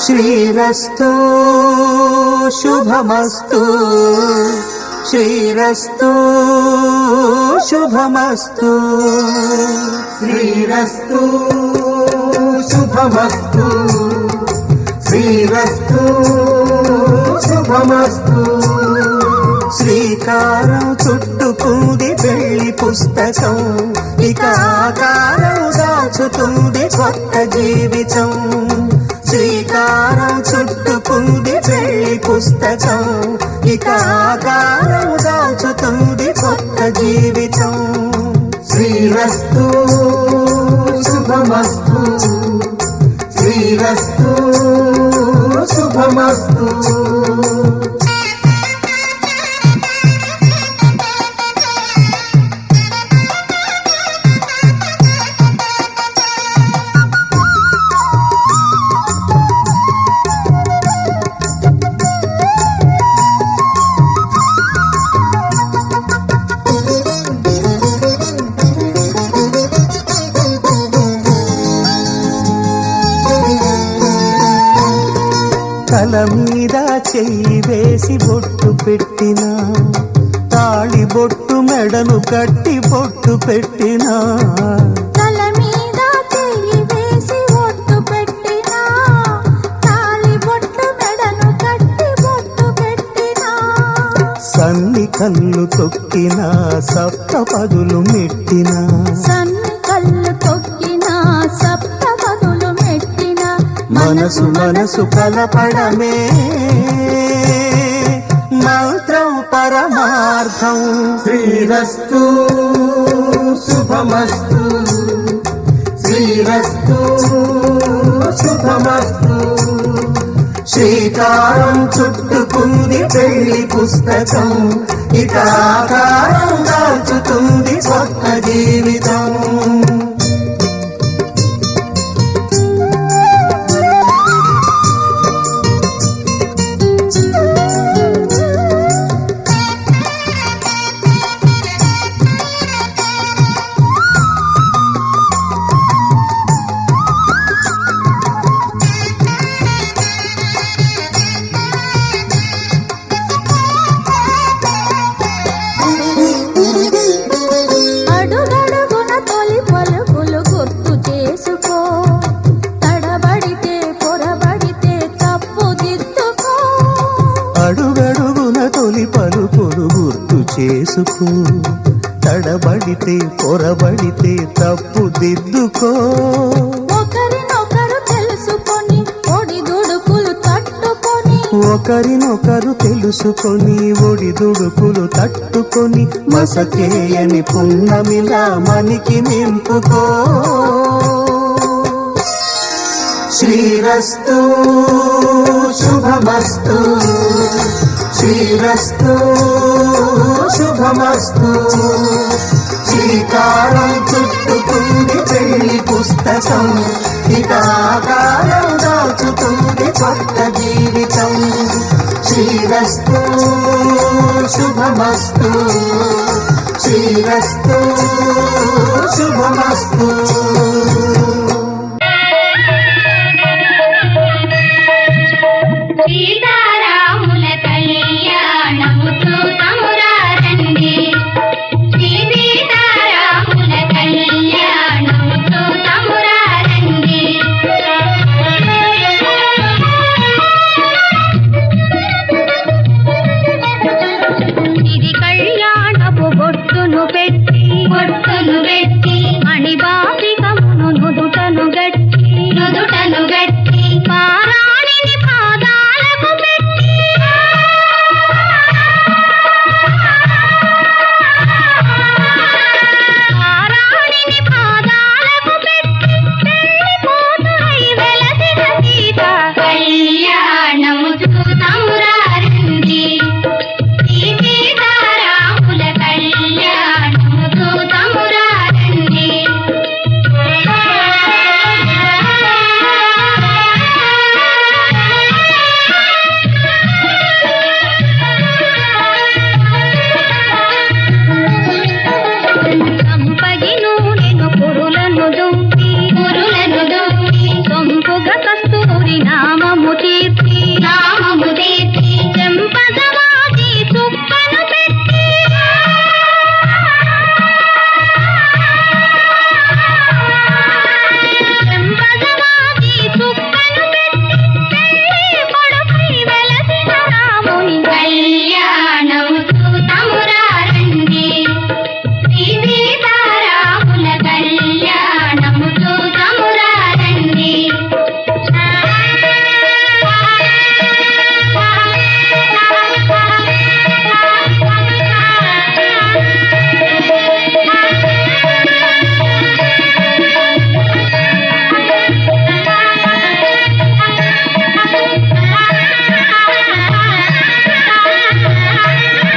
శ్రీరస్తు శుభమస్తు శ్రీరస్తు శుభమస్తు శ్రీరస్తు శుభమస్తు శ్రీరస్తు శుభమస్తు శ్రీకారం చుట్టుకుంది పెళ్లి పుస్తకం ఇక ఆకారం దాచుతుంది కొత్త జీవితం శ్రీకారం చుట్టుకుంది పెళ్లి పుస్తకం ఇక ఆకారం దాచుతుంది కొత్త జీవితం శ్రీరస్తు శుభమస్తు శ్రీరస్తు శుభమస్తు తల మీద చెయ్యి వేసి బొట్టు పెట్టినా తాళి బొట్టు మెడను కట్టి బొట్టు పెట్టినా తల మీద చెయ్యి వేసి బొట్టు పెట్టినా తాళి బొట్టు మెడను కట్టి బొట్టు పెట్టినా సన్ని కళ్ళు తొక్కినా సప్త పదులు మెట్టినా సన్ని కళ్ళు తొక్కినా సప్త పదులు మెట్టినా మనసు మనసు కలపడమే మంత్రం పరమార్థం శ్రీరస్తు శుభమస్తు శ్రీరస్తు శుభమస్తు శ్రీకారం చుట్టుకుంది పెళ్లి పుస్తకం ఇక ఆకారం దాచుతుంది కొత్త జీవితం అడుగడుగున తొలి పలుకులు గుర్తు చేసుకో తడబడితే పొరబడితే తప్పు దిద్దుకో అడుగడుగున తొలి పలుకులు గుర్తు చేసుకో తడబడితే పొరబడితే తప్పు దిద్దుకో ఒకరినొకరు తెలుసుకొని ఒడిదుడుకులు తట్టుకొని ఒకరినొకరు తెలుసుకొని ఒడిదుడుకులు తట్టుకొని మసకేయని పున్నమిలా మనికి నింపుకో శ్రీరస్తు శుభమస్తు శ్రీరస్తు శుభమస్తు శ్రీకారం చుట్టుకుంది పెళ్లి పుస్తకం ఇక ఆకారం దాచుతుంది కొత్త జీవితం శ్రీరస్తు శుభమస్తు శ్రీరస్తు శుభమస్తు